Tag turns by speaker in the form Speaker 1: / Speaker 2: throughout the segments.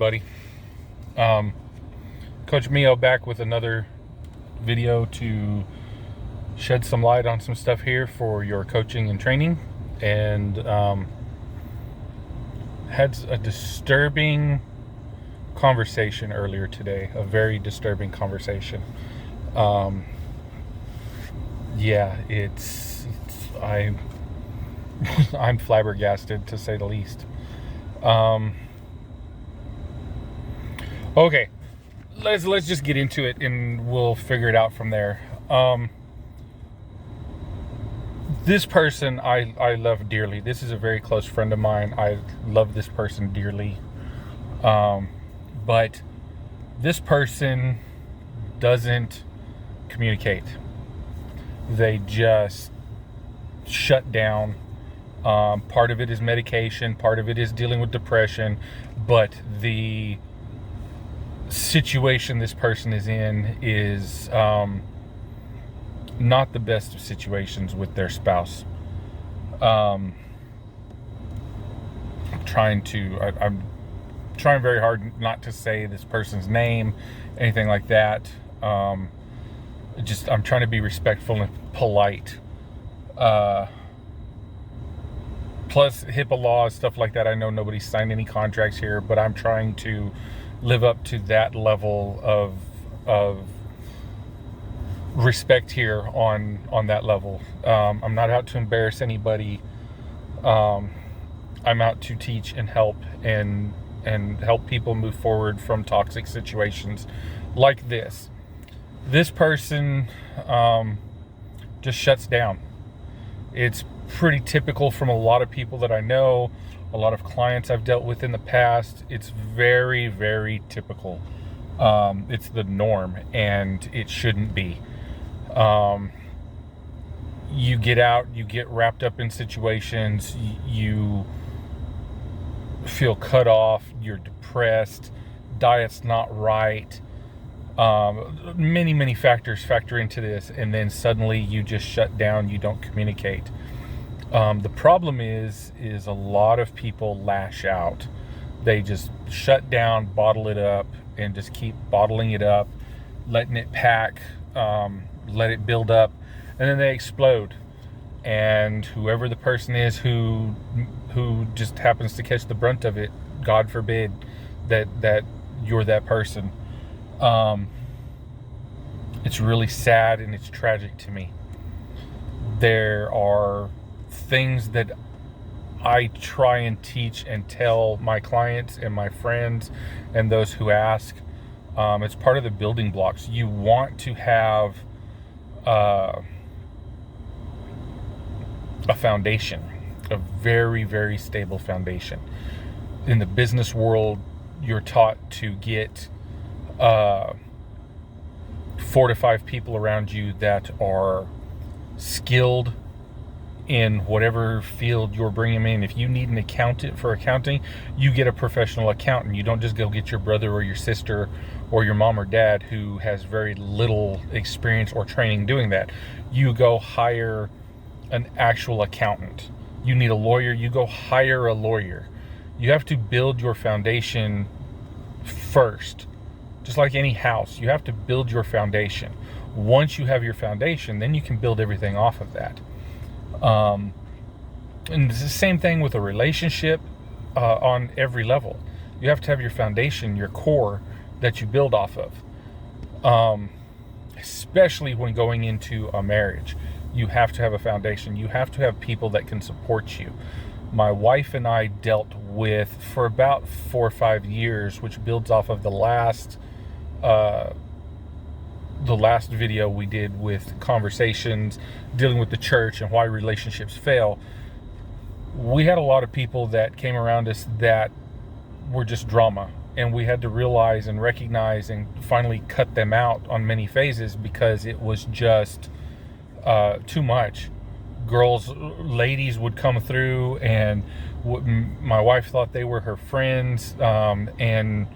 Speaker 1: everybody. Coach Mio back with another video to shed some light on some stuff here for your coaching and training. And had a disturbing conversation earlier today, a very disturbing conversation. I'm flabbergasted, to say the least. Okay, let's just get into it and we'll figure it out from there. This person I love dearly. This is a very close friend of mine. I love this person dearly. But this person doesn't communicate. They just shut down. Part of it is medication, part of it is dealing with depression, but the situation this person is in is not the best of situations with their spouse. I'm trying very hard not to say this person's name, anything like that. I'm trying to be respectful and polite. Plus HIPAA laws, stuff like that. I know nobody's signed any contracts here, but I'm trying to live up to that level of respect here on that level. I'm not out to embarrass anybody. I'm out to teach and help and help people move forward from toxic situations like this. This person just shuts down. It's pretty typical from a lot of people that I know, a lot of clients I've dealt with in the past. It's very, very typical. It's the norm, and it shouldn't be. You get out, you get wrapped up in situations, you feel cut off, you're depressed, diet's not right. Many factors factor into this, and then suddenly you just shut down, you don't communicate. The problem is a lot of people lash out. They just shut down, bottle it up, and just keep bottling it up, letting it pack, let it build up, and then they explode. And whoever the person is who just happens to catch the brunt of it, God forbid that you're that person. It's really sad and it's tragic to me. There are things that I try and teach and tell my clients and my friends and those who ask. It's part of the building blocks. You want to have a foundation, a very, very stable foundation. In the business world, you're taught to get 4 to 5 people around you that are skilled in whatever field you're bringing them in. If you need an accountant for accounting, you get a professional accountant. You don't just go get your brother or your sister or your mom or dad who has very little experience or training doing that. You go hire an actual accountant. You need a lawyer, you go hire a lawyer. You have to build your foundation first. Just like any house, you have to build your foundation. Once you have your foundation, then you can build everything off of that. And it's the same thing with a relationship on every level. You have to have your foundation, your core that you build off of. Especially when going into a marriage, you have to have a foundation. You have to have people that can support you. My wife and I dealt with for about 4 or 5 years, which builds off of the last video we did with conversations dealing with the church and why relationships fail. We had a lot of people that came around us that were just drama, and we had to realize and recognize and finally cut them out on many phases because it was just too much. Ladies would come through, and my wife thought they were her friends, and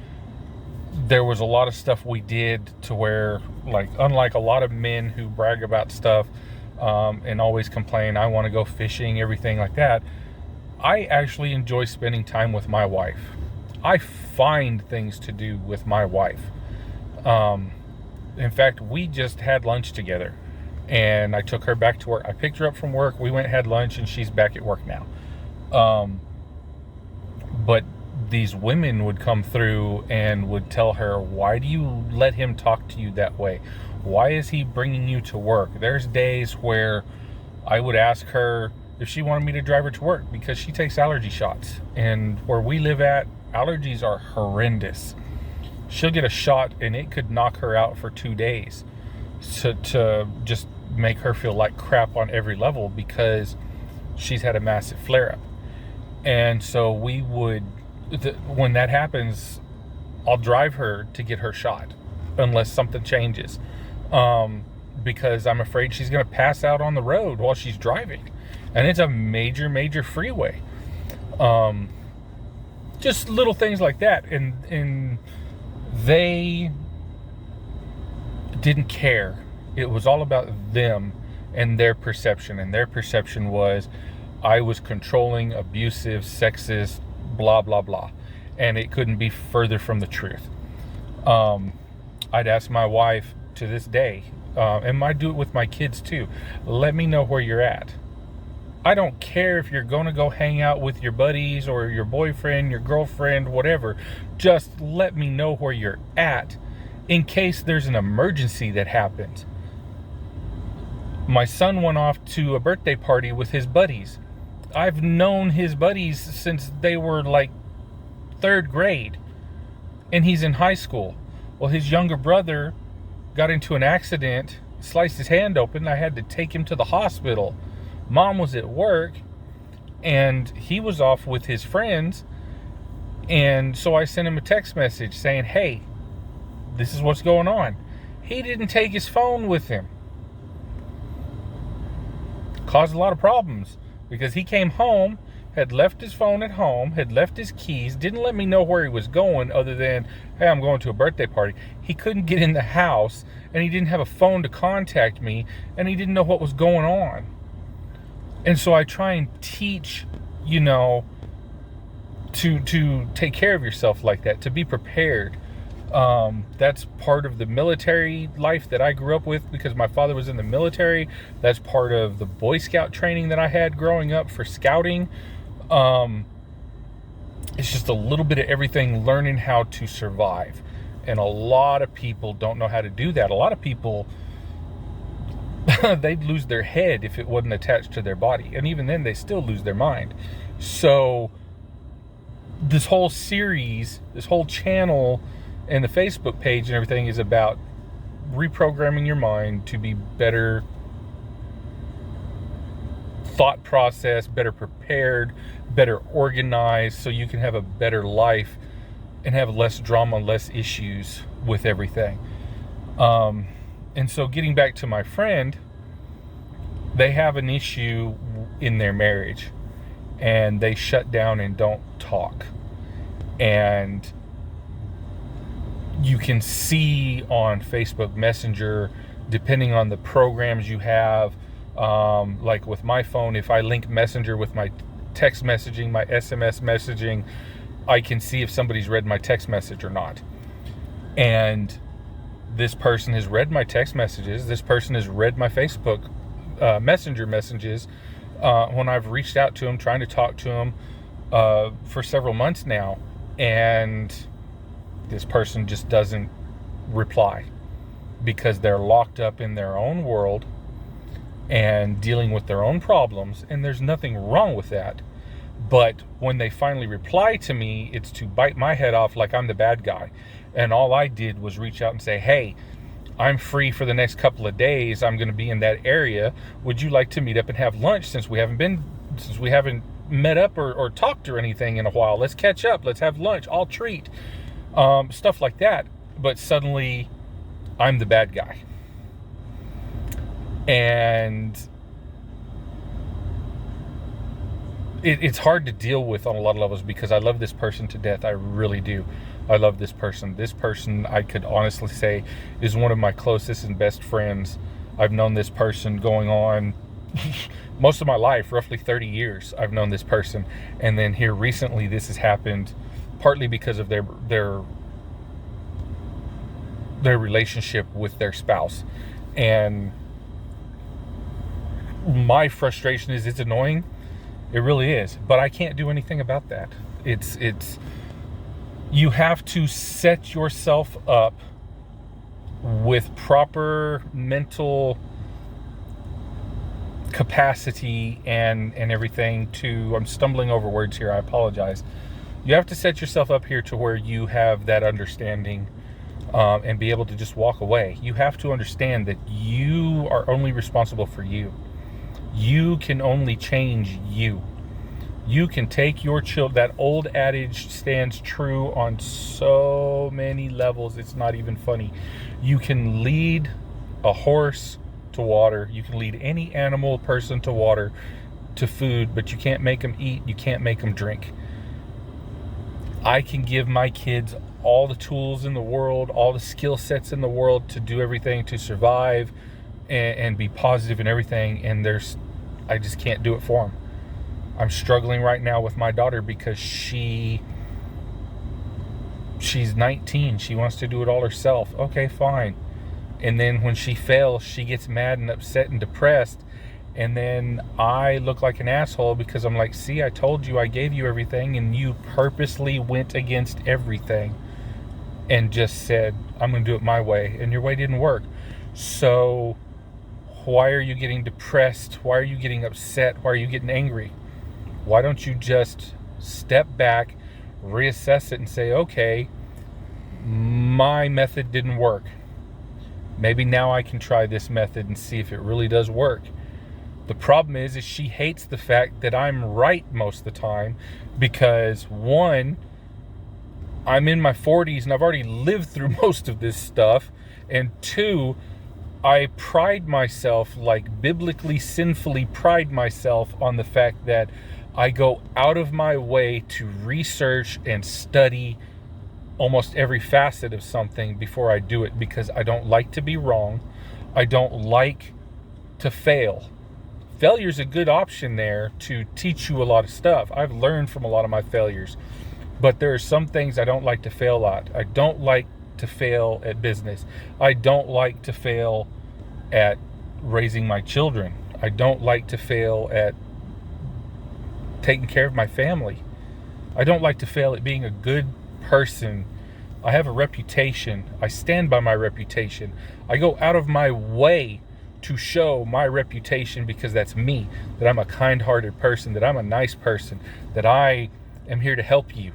Speaker 1: there was a lot of stuff we did to where, like, unlike a lot of men who brag about stuff and always complain, I want to go fishing, everything like that, I actually enjoy spending time with my wife. I find things to do with my wife. In fact, we just had lunch together, and I took her back to work. I picked her up from work. We went and had lunch, and she's back at work now. But these women would come through and would tell her, why do you let him talk to you that way? Why is he bringing you to work? There's days where I would ask her if she wanted me to drive her to work because she takes allergy shots. And where we live at, allergies are horrendous. She'll get a shot and it could knock her out for 2 days to just make her feel like crap on every level because she's had a massive flare-up. And so we would, when that happens, I'll drive her to get her shot unless something changes, because I'm afraid she's going to pass out on the road while she's driving. And it's a major freeway. Just little things like that. And they didn't care. It was all about them and their perception. And their perception was I was controlling, abusive, sexist, blah, blah, blah. And it couldn't be further from the truth. I'd ask my wife to this day, and I do it with my kids too, let me know where you're at. I don't care if you're going to go hang out with your buddies or your boyfriend, your girlfriend, whatever. Just let me know where you're at in case there's an emergency that happens. My son went off to a birthday party with his buddies. I've known his buddies since they were like 3rd grade, and he's in high school. Well, his younger brother got into an accident, sliced his hand open. I had to take him to the hospital. Mom was at work, and he was off with his friends. And so I sent him a text message saying, hey, this is what's going on. He didn't take his phone with him. Caused a lot of problems because he came home, had left his phone at home, had left his keys, didn't let me know where he was going other than, hey, I'm going to a birthday party. He couldn't get in the house, and he didn't have a phone to contact me, and he didn't know what was going on. And so I try and teach, to take care of yourself like that, to be prepared. That's part of the military life that I grew up with because my father was in the military. That's part of the Boy Scout training that I had growing up for scouting. It's just a little bit of everything, learning how to survive. And a lot of people don't know how to do that. A lot of people, they'd lose their head if it wasn't attached to their body. And even then, they still lose their mind. So this whole series, this whole channel, and the Facebook page and everything is about reprogramming your mind to be better thought process, better prepared, better organized, so you can have a better life and have less drama, less issues with everything. And so getting back to my friend, they have an issue in their marriage and they shut down and don't talk. And you can see on Facebook Messenger, depending on the programs you have, like with my phone, if I link Messenger with my text messaging, my SMS messaging, I can see if somebody's read my text message or not. And this person has read my text messages. This person has read my Facebook Messenger messages when I've reached out to them, trying to talk to them for several months now. And this person just doesn't reply because they're locked up in their own world and dealing with their own problems. And there's nothing wrong with that. But when they finally reply to me, it's to bite my head off like I'm the bad guy. And all I did was reach out and say, hey, I'm free for the next couple of days. I'm going to be in that area. Would you like to meet up and have lunch since we haven't met up or talked or anything in a while? Let's catch up. Let's have lunch. I'll treat. Stuff like that. But suddenly I'm the bad guy. And it's hard to deal with on a lot of levels because I love this person to death. I really do. I love this person. This person, I could honestly say, is one of my closest and best friends. I've known this person going on most of my life, roughly 30 years. I've known this person. And then here recently, this has happened partly because of their relationship with their spouse. And my frustration is, it's annoying. It really is, but I can't do anything about that. It's you have to set yourself up with proper mental capacity and everything to, I'm stumbling over words here, I apologize. You have to set yourself up here to where you have that understanding, and be able to just walk away. You have to understand that you are only responsible for you. You can only change you. You can take your child. That old adage stands true on so many levels, it's not even funny. You can lead a horse to water. You can lead any animal, person to water, to food, but you can't make them eat. You can't make them drink. I can give my kids all the tools in the world, all the skill sets in the world to do everything, to survive and be positive in everything. And I just can't do it for them. I'm struggling right now with my daughter because she's 19. She wants to do it all herself. Okay, fine. And then when she fails, she gets mad and upset and depressed. And then I look like an asshole because I'm like, see, I told you, I gave you everything, and you purposely went against everything and just said, I'm going to do it my way. And your way didn't work. So why are you getting depressed? Why are you getting upset? Why are you getting angry? Why don't you just step back, reassess it, and say, okay, my method didn't work. Maybe now I can try this method and see if it really does work. The problem is she hates the fact that I'm right most of the time because, one, I'm in my 40s and I've already lived through most of this stuff. And two, I pride myself, like biblically, sinfully pride myself on the fact that I go out of my way to research and study almost every facet of something before I do it, because I don't like to be wrong. I don't like to fail. Failure's a good option there to teach you a lot of stuff. I've learned from a lot of my failures, but there are some things I don't like to fail at. I don't like to fail at business. I don't like to fail at raising my children. I don't like to fail at taking care of my family. I don't like to fail at being a good person. I have a reputation. I stand by my reputation. I go out of my way to show my reputation because that's me, that I'm a kind-hearted person, that I'm a nice person, that I am here to help you.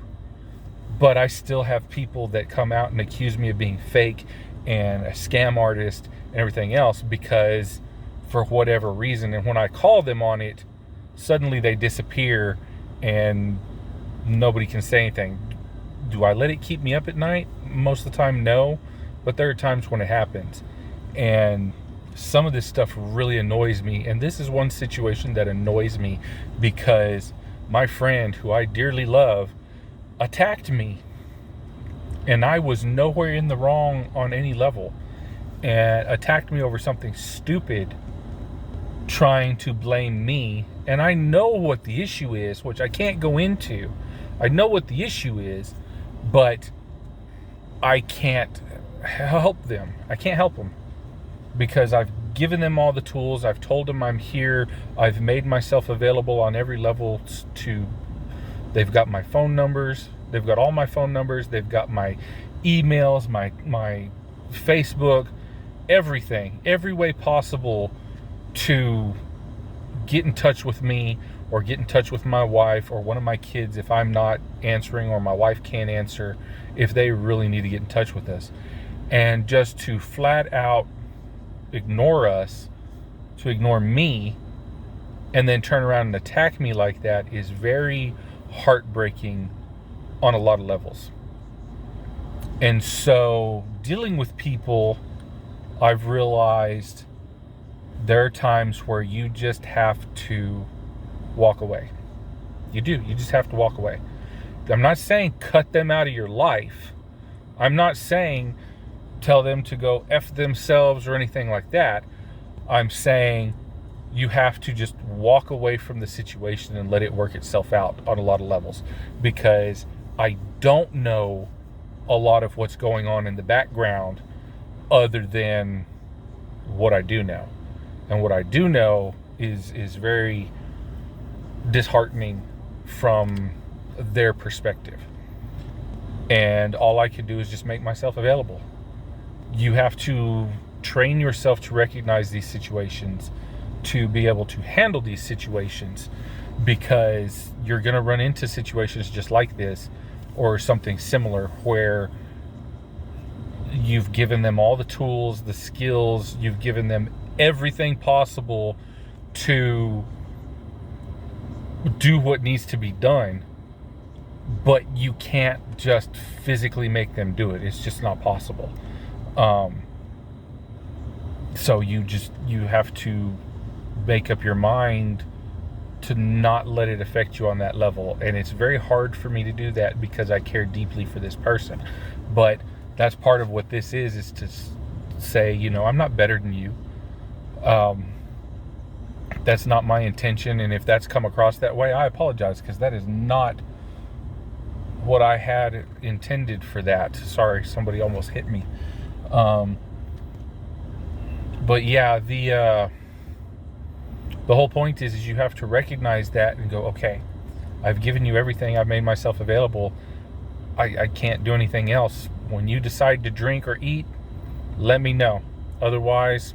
Speaker 1: But I still have people that come out and accuse me of being fake and a scam artist and everything else because for whatever reason. And when I call them on it, suddenly they disappear and nobody can say anything. Do I let it keep me up at night? Most of the time, no. But there are times when it happens. And some of this stuff really annoys me. And this is one situation that annoys me because my friend, who I dearly love, attacked me. And I was nowhere in the wrong on any level. And attacked me over something stupid, trying to blame me. And I know what the issue is, which I can't go into. I know what the issue is, but I can't help them. I can't help them because I've given them all the tools. I've told them I'm here. I've made myself available on every level they've got my phone numbers. They've got all my phone numbers. They've got my emails, my Facebook, everything, every way possible to get in touch with me or get in touch with my wife or one of my kids if I'm not answering or my wife can't answer, if they really need to get in touch with us. And just to flat out ignore us, to ignore me, and then turn around and attack me like that is very heartbreaking on a lot of levels. And so dealing with people, I've realized there are times where you just have to walk away. You do. You just have to walk away. I'm not saying cut them out of your life. I'm not saying tell them to go F themselves or anything like that. I'm saying you have to just walk away from the situation and let it work itself out on a lot of levels. Because I don't know a lot of what's going on in the background other than what I do know. And what I do know is very disheartening from their perspective. And all I can do is just make myself available. You have to train yourself to recognize these situations, to be able to handle these situations, because you're going to run into situations just like this or something similar where you've given them all the tools, the skills, you've given them everything possible to do what needs to be you but you can't just physically make them do it. It's just not possible. So you have to make up your mind to not let it affect you on that level. And it's very hard for me to do that because I care deeply for this person. But that's part of what this is to say, I'm not better than you. That's not my intention. And if that's come across that way, I apologize, because that is not what I had intended for that. Sorry, somebody almost hit me. But yeah, the whole point is you have to recognize that and go, okay, I've given you everything. I've made myself available. I can't do anything else. When you decide to drink or eat, let me know. Otherwise,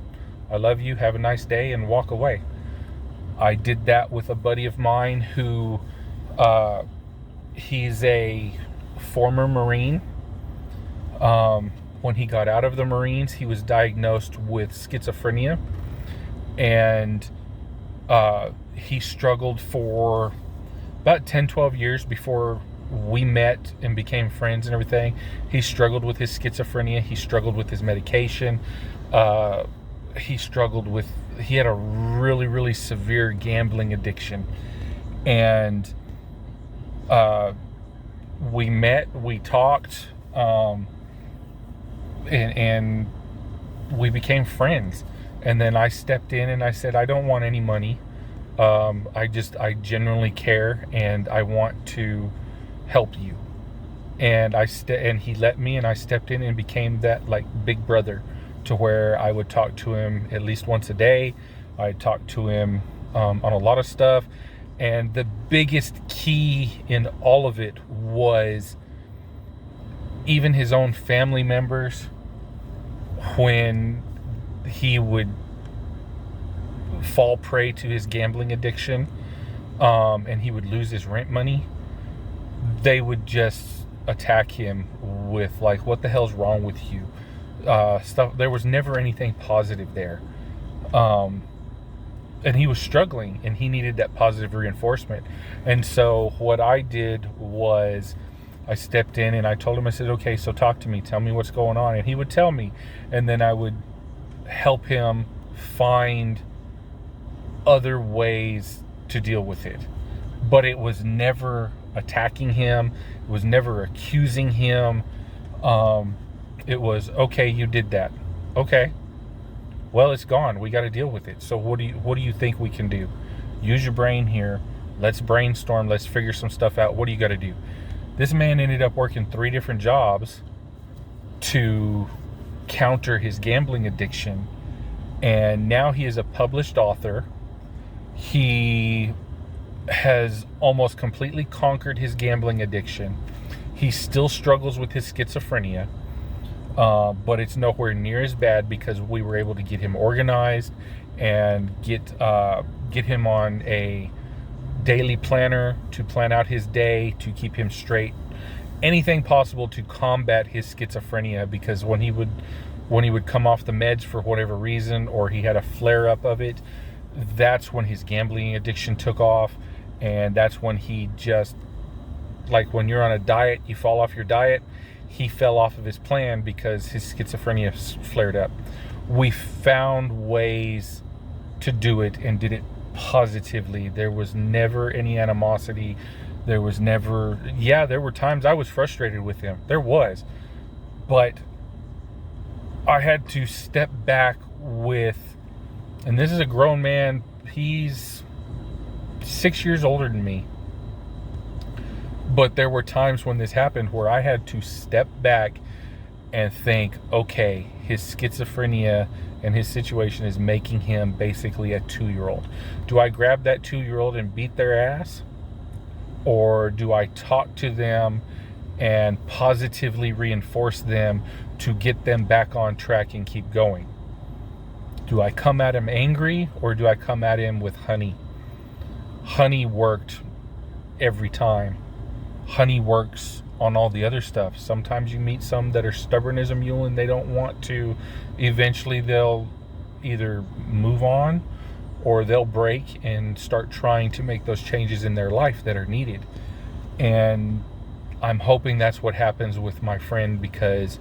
Speaker 1: I love you. Have a nice day, and walk away. I did that with a buddy of mine who, he's a former Marine. When he got out of the Marines, he was diagnosed with schizophrenia, and he struggled for about 10-12 years before we met and became friends and everything. He struggled with his schizophrenia. He struggled with his medication. He had a really, really severe gambling addiction. And we met, we talked, and we became friends. And then I stepped in and I said, I don't want any money. I genuinely care, and I want to help you. And and he let me, and I stepped in and became that like big brother, to where I would talk to him at least once a day. I'd talk to him on a lot of stuff. And the biggest key in all of it was even his own family members, when he would fall prey to his gambling addiction, and he would lose his rent money, they would just attack him with like, what the hell's wrong with you? Stuff. There was never anything positive there. And he was struggling, and he needed that positive reinforcement. And so what I did was I stepped in and I told him, I said, okay, so talk to me, tell me what's going on. And he would tell me, and then I would help him find other ways to deal with it. But it was never attacking him. It was never accusing him. It was, okay, you did that. Okay. Well, it's gone. We got to deal with it. So what do you think we can do? Use your brain here. Let's brainstorm. Let's figure some stuff out. What do you got to do? This man ended up working 3 different jobs to counter his gambling addiction. And now he is a published author. He has almost completely conquered his gambling addiction. He still struggles with his schizophrenia. But it's nowhere near as bad, because we were able to get him organized and get him on a daily planner to plan out his day, to keep him straight, anything possible to combat his schizophrenia. Because when he would come off the meds for whatever reason, or he had a flare up of it, that's when his gambling addiction took off. And that's when he just, like when you're on a diet, you fall off your diet. He fell off of his plan because his schizophrenia flared up. We found ways to do it, and did it positively. There was never any animosity. There was never, there were times I was frustrated with him. There was. But I had to step back with, and this is a grown man, he's 6 years older than me. But there were times when this happened where I had to step back and think, okay, his schizophrenia and his situation is making him basically a 2-year-old. Do I grab that 2-year-old and beat their ass? Or do I talk to them and positively reinforce them to get them back on track and keep going? Do I come at him angry, or do I come at him with honey? Honey worked every time. Honey works on all the other stuff. Sometimes you meet some that are stubborn as a mule and they don't want to. Eventually they'll either move on or they'll break and start trying to make those changes in their life that are needed. And I'm hoping that's what happens with my friend, because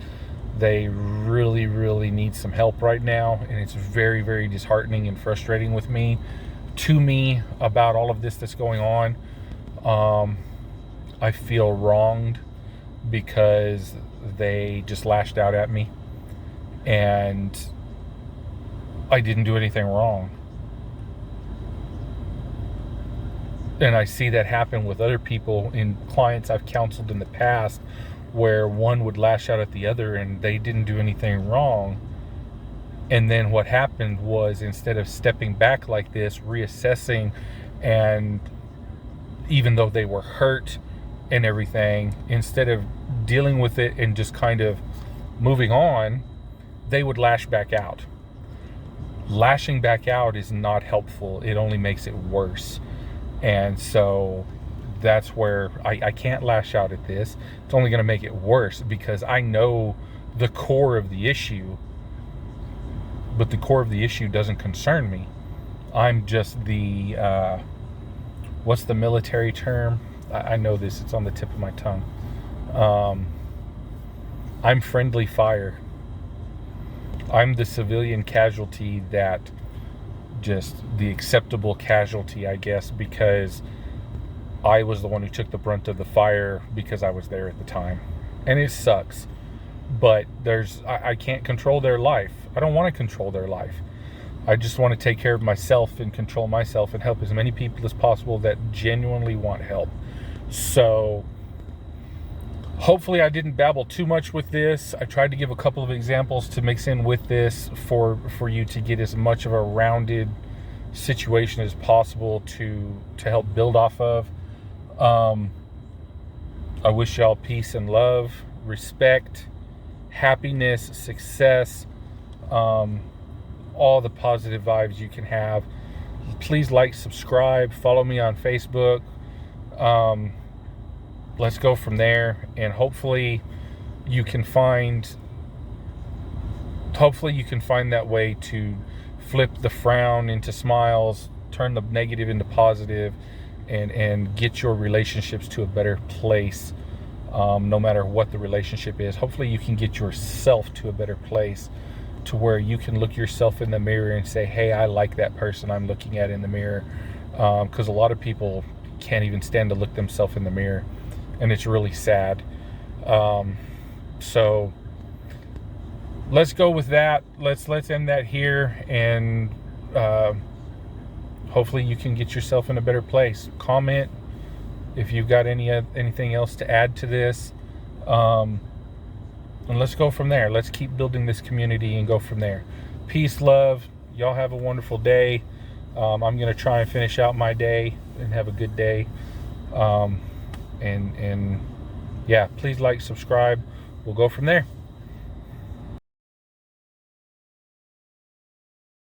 Speaker 1: they really, really need some help right now. And it's very, very disheartening and frustrating to me about all of this that's going on. I feel wronged because they just lashed out at me and I didn't do anything wrong. And I see that happen with other people, in clients I've counseled in the past, where one would lash out at the other and they didn't do anything wrong. And then what happened was, instead of stepping back like this, reassessing, and even though they were hurt and everything, instead of dealing with it and just kind of moving on, they would lash back out. Lashing back out is not helpful. It only makes it worse. And so that's where I can't lash out at this. It's only going to make it worse, because I know the core of the issue, but the core of the issue doesn't concern me. I'm just the, what's the military term? I know this, it's on the tip of my tongue. I'm friendly fire. I'm the civilian casualty, that just the acceptable casualty, I guess, because I was the one who took the brunt of the fire because I was there at the time. And it sucks, but I can't control their life. I don't want to control their life. I just want to take care of myself and control myself and help as many people as possible that genuinely want help. So hopefully I didn't babble too much with this. I tried to give a couple of examples to mix in with this for you to get as much of a rounded situation as possible to help build off of. I wish y'all peace and love, respect, happiness, success, all the positive vibes you can have. Please like, subscribe, follow me on Facebook. Let's go from there, and hopefully you can find that way to flip the frown into smiles, turn the negative into positive, and get your relationships to a better place. No matter what the relationship is, hopefully you can get yourself to a better place, to where you can look yourself in the mirror and say, hey, I like that person I'm looking at in the mirror. Because a lot of people can't even stand to look themselves in the mirror, and it's really sad. So let's go with that. Let's end that here, and hopefully you can get yourself in a better place. Comment if you've got anything else to add to this, and let's go from there. Let's keep building this community and go from there. Peace, love. Y'all have a wonderful day. I'm going to try and finish out my day and have a good day. And yeah, please like, subscribe. We'll go from there.